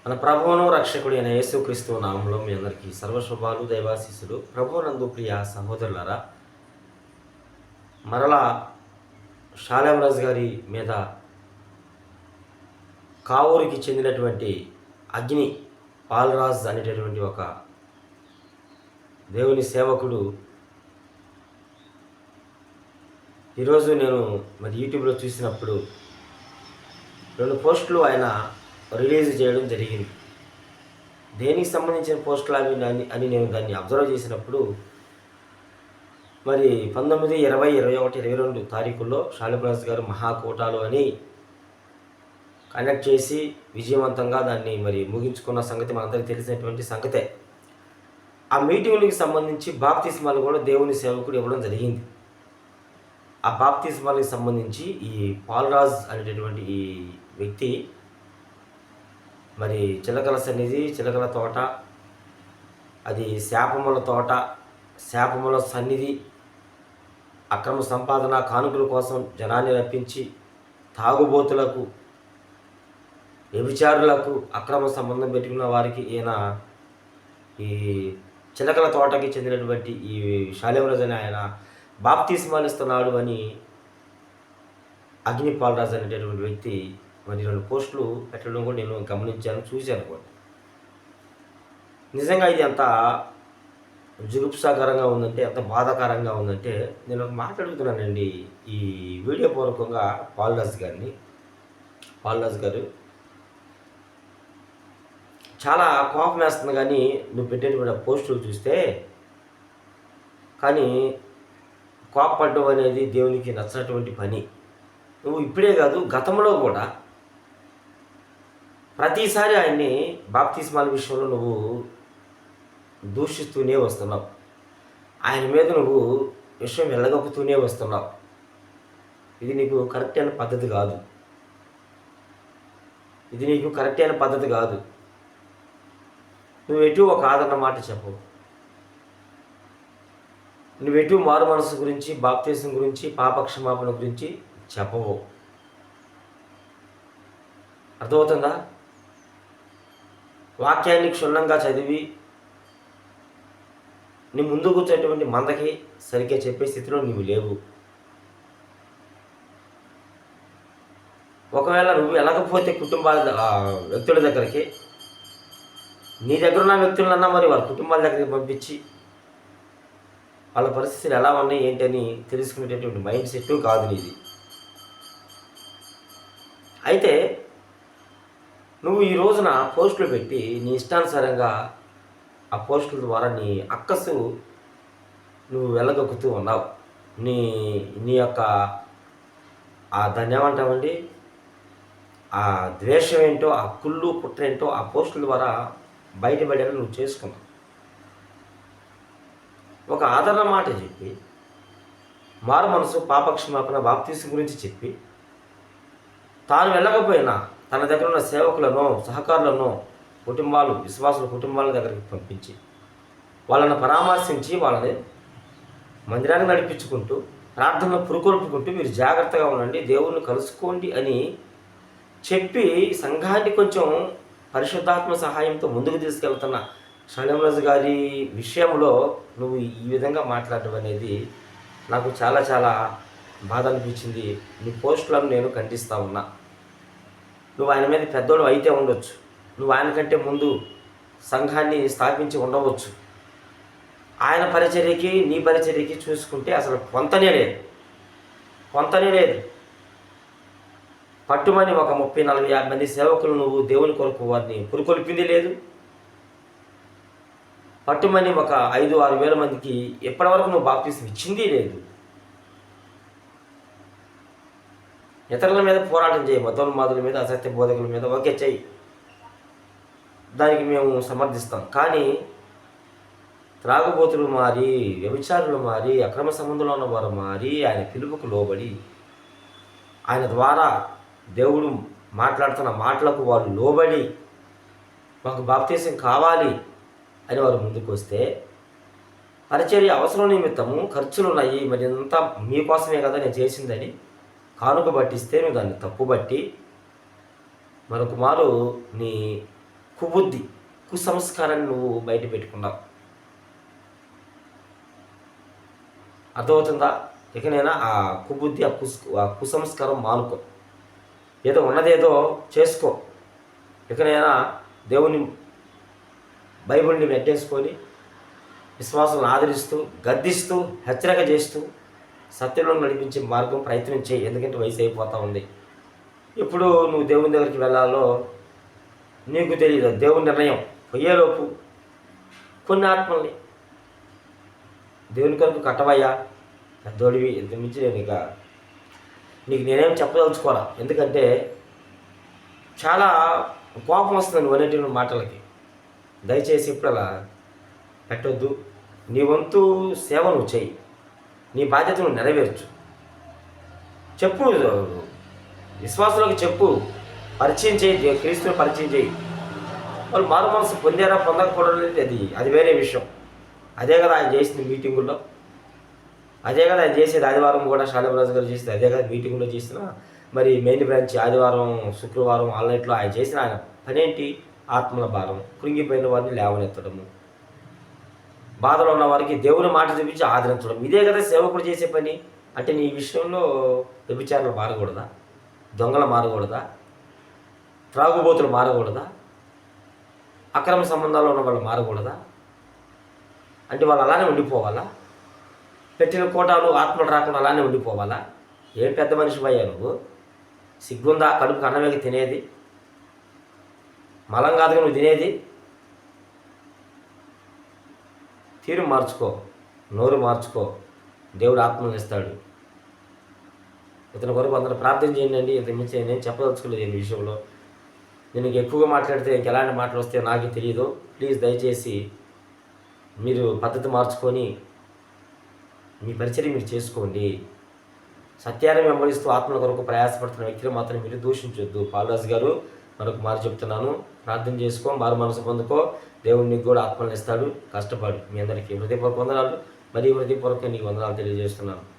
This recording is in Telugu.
మన ప్రభువును రక్షకుడి అయిన యేసుక్రీస్తు నామంలో మీ అందరికీ సర్వశుభాలు దైవాశీస్సులు. ప్రభువునందు ప్రియ సహోదరులారా, మరలా షాలేం రాజు గారి మీద కావూరికి చెందినటువంటి అగ్ని పాల్రాజ్ అనేటటువంటి ఒక దేవుని సేవకుడు ఈరోజు నేను యూట్యూబ్లో చూసినప్పుడు 2 పోస్టులు ఆయన రిలీజ్ చేయడం జరిగింది. దేనికి సంబంధించిన పోస్టులు అవి అని నేను దాన్ని అబ్జర్వ్ చేసినప్పుడు 19, 20, 21, 22 తారీఖుల్లో షాలేం గారు మహాకూటాలు అని కండక్ట్ చేసి విజయవంతంగా దాన్ని ముగించుకున్న సంగతి మనందరికీ తెలిసినటువంటి సంగతే. ఆ మీటింగులకు సంబంధించి బాప్తిస్మాలు కూడా దేవుని సేవకుడు ఇవ్వడం జరిగింది. ఆ బాప్తిస్మాలకు సంబంధించి ఈ పాల్రాజ్ అనేటటువంటి ఈ వ్యక్తి చిలకల సన్నిధి, చిలకల తోట, అది శాపముల తోట, శాపముల సన్నిధి, అక్రమ సంపాదన కానుకల కోసం జనాన్ని రప్పించి తాగుబోతులకు, వ్యభిచారులకు, అక్రమ సంబంధం పెట్టుకున్న వారికి ఈయన ఈ చిలకల తోటకి చెందినటువంటి ఈ షాలేం రాజు అని ఆయన బాప్తిస్మాలు ఇస్తున్నాడు అని అగ్ని పాల్రాజ్ అనేటటువంటి వ్యక్తి 2 పోస్టులు పెట్టడం కూడా నేను గమనించాను, చూశాను కూడా. నిజంగా ఇది ఎంత జుగుప్సాకరంగా ఉందంటే, ఎంత బాధాకరంగా ఉందంటే, నేను ఒక మాట్లాడుతున్నానండి ఈ వీడియో పూర్వకంగా పాల్రాజ్ గారు చాలా కోపం వేస్తుంది. కానీ నువ్వు పెట్టేటువంటి పోస్టులు చూస్తే కానీ కోపపడడం అనేది దేవునికి నచ్చినటువంటి పని. నువ్వు ఇప్పుడే కాదు, గతంలో కూడా ప్రతిసారి ఆయన్ని బాప్తిస్మాల విషయంలో నువ్వు దూషిస్తూనే వస్తున్నావు. ఆయన మీద నువ్వు విషయం వెళ్ళగొక్కుతూనే వస్తున్నావు. ఇది నీకు కరెక్ట్ అయిన పద్ధతి కాదు. నువ్వు ఎటు ఒక ఆదరణ మాట చెప్పవు. నువ్వెటు మారు మనసు గురించి, బాప్తిసం గురించి, పాపక్షమాపణ గురించి చెప్పవు. అర్థమవుతుందా? వాక్యాన్ని క్షుణ్ణంగా చదివి నీ ముందు కూర్చున్నటువంటి మందకి సరిగ్గా చెప్పే స్థితిలో నువ్వు లేవు. ఒకవేళ నువ్వు వెళ్ళకపోతే వ్యక్తుల దగ్గరికి, నీ దగ్గర ఉన్న వ్యక్తులన్నా వాళ్ళ కుటుంబాల దగ్గరికి పంపించి వాళ్ళ పరిస్థితులు ఎలా ఉన్నాయి ఏంటని తెలుసుకునేటటువంటి మైండ్ సెట్ కాదు నీది. అయితే నువ్వు ఈ రోజున పోస్టులు పెట్టి నీ ఇష్టానుసారంగా ఆ పోస్టుల ద్వారా నీ అక్కసు నువ్వు వెళ్ళగొక్కుతూ ఉన్నావు. నీ యొక్క దాన్ని ఏమంటామండి, ఆ ద్వేషం ఏంటో, ఆ కుళ్ళు కుట్ర ఏంటో ఆ పోస్టుల ద్వారా బయటపడేలా నువ్వు చేసుకున్నావు. ఒక ఆదరణ మాట చెప్పి, మారు మనసు, పాపక్షమాపణ, బాప్తిసం గురించి చెప్పి, తాను వెళ్ళకపోయినా తన దగ్గర ఉన్న సేవకులను, సహకారులను, విశ్వాసుల కుటుంబాల దగ్గరికి పంపించి వాళ్ళని పరామర్శించి వాళ్ళని మందిరానికి నడిపించుకుంటూ ప్రార్థనలు పురుకొల్పుకుంటూ మీరు జాగ్రత్తగా ఉండండి, దేవుణ్ణి కలుసుకోండి అని చెప్పి సంఘాన్ని కొంచెం పరిశుద్ధాత్మ సహాయంతో ముందుకు తీసుకెళ్తున్న షాలేం రాజు గారి విషయంలో నువ్వు ఈ విధంగా మాట్లాడడం అనేది నాకు చాలా చాలా బాధ అనిపించింది. నీ పోస్టులను నేను ఖండిస్తూ ఉన్నా. నువ్వు ఆయన మీద పెద్దోడు అయితే ఉండొచ్చు, నువ్వు ఆయన కంటే ముందు సంఘాన్ని స్థాపించి ఉండవచ్చు. ఆయన పరిచర్యకి నీ పరిచర్యకి చూసుకుంటే అసలు పొంతనే లేదు. పట్టుమని ఒక 30, 40, 50 మంది సేవకులు నువ్వు దేవుని కొరకు వారిని పురుకొల్పింది లేదు. పట్టుమని ఒక 5, 6 వేల మందికి ఎప్పటివరకు నువ్వు బాప్తిసం ఇచ్చింది లేదు. ఇతరుల మీద పోరాటం చేయి, మతోన్మాదుల మీద, అసత్య బోధకుల మీద ఓకే చెయ్యి, దానికి మేము సమర్థిస్తాం. కానీ త్రాగుబోతులు మారి, వ్యభిచారులు మారి, అక్రమ సంబంధంలో ఉన్న వారు మారి, ఆయన పిలుపుకు లోబడి, ఆయన ద్వారా దేవుడు మాట్లాడుతున్న మాటలకు వాళ్ళు లోబడి మాకు బాప్తిసం కావాలి అని వారు ముందుకు వస్తే, పరిచర్య అవసరం నిమిత్తము ఖర్చులు ఉన్నాయి, అంతా మీకోసమే కదా నేను చేసిందని కానుక పట్టిస్తే నువ్వు దాన్ని తప్పుబట్టి మరొక మారు నీ కుబుద్ధి, కుసంస్కారాన్ని నువ్వు బయట పెట్టుకున్నావు. అర్థమవుతుందా? ఇకనైనా ఆ కుబుద్ధి, ఆ కుసంస్కారం మానుకో. ఏదో ఉన్నదేదో చేసుకో. ఇకనైనా దేవుని బైబిల్ని నెట్టేసుకొని విశ్వాసాలను ఆదరిస్తూ, గద్దిస్తూ, హెచ్చరిక చేస్తూ సత్యంలో నడిపించే మార్గం ప్రయత్నం చేయి. ఎందుకంటే వయసు అయిపోతూ ఉంది. ఇప్పుడు నువ్వు దేవుని దగ్గరికి వెళ్ళాలో నీకు తెలియదు. దేవుని నిర్ణయం పోయేలోపు కొన్ని ఆత్మల్ని దేవుని కొరకు కట్టవయ్యా, పెద్దోడివి. ఇంత మించి నేను ఇక నీకు నేనేం చెప్పదలుచుకోరా. ఎందుకంటే చాలా కోపం వస్తుంది నువ్వు అనేటువంటి మాటలకి. దయచేసి ఇప్పుడు అలా పెట్టొద్దు. నీ వంతు సేవ నువ్వు చెయ్యి, నీ బాధ్యత నువ్వు నెరవేర్చు. చెప్పు, విశ్వాసులకు చెప్పు, పరిచయం చేయి, క్రీస్తుని పరిచయం చేయి. వాళ్ళు మారు మనసు పొందారా పొందకపోవడం అనేది అది వేరే విషయం. అదే కదా ఆయన చేసింది మీటింగుల్లో, అదే కదా ఆయన చేసేది. ఆదివారం కూడా శాలిమరాజు గారు చేసేది అదే కదా. మీటింగుల్లో చేసిన మరి మెయిన్ బ్రాంచ్ ఆదివారం, శుక్రవారం ఆన్లైన్లో ఆయన చేసిన ఆయన పనేంటి? ఆత్మల భారం, కృంగిపోయిన వారిని లేవనెత్తడము, బాధలో ఉన్న వారికి దేవుని మాట చూపించి ఆదరించడం. ఇదే కదా సేవకుడు చేసే పని. అంటే నీ విషయంలో వ్యభిచారులు మారకూడదా? దొంగలు మారకూడదా? త్రాగుబోతులు మారకూడదా? అక్రమ సంబంధాలు ఉన్న వాళ్ళు మారకూడదా? అంటే వాళ్ళు అలానే ఉండిపోవాలా? పెట్టిన కోటాలు ఆత్మలు రాకుండా అలానే ఉండిపోవాలా? ఏం పెద్ద మనిషి అయ్యా నువ్వు? సిగ్గుందా? కడుపుకి అన్నమేకి తినేది మలం కాదుగా నువ్వు తినేది. తీరు మార్చుకో, నోరు మార్చుకో, దేవుడు ఆత్మను ఇస్తాడు. ఇతని కొరకు అందరూ ప్రార్థన చేయండి. ఇంతకు మించి నేను చెప్పదలుచుకోలేదు ఈ విషయంలో. నేను ఎక్కువగా మాట్లాడితే ఇంకెలాంటి మాటలు వస్తే నాకే తెలియదు. ప్లీజ్ దయచేసి మీరు పద్ధతి మార్చుకొని మీ పరిచర్య మీరు చేసుకోండి. సత్యాన్ని వెంబడిస్తూ ఆత్మల కొరకు ప్రయాసపడుతున్న వ్యక్తిని మాత్రం మీరు దూషించొద్దు. పాలరాజు గారు మరొక మాట చెప్తున్నాను, ప్రార్థన చేసుకో, మారు మనసు పొందుకో, దేవుడు నీకు కూడా ఆత్మలను ఇస్తాడు. కష్టపడు. మీ అందరికీ హృదయపూర్వక వందనాలు. మరియు హృదయపూర్వక నీకు వందనాలు తెలియజేస్తున్నాను.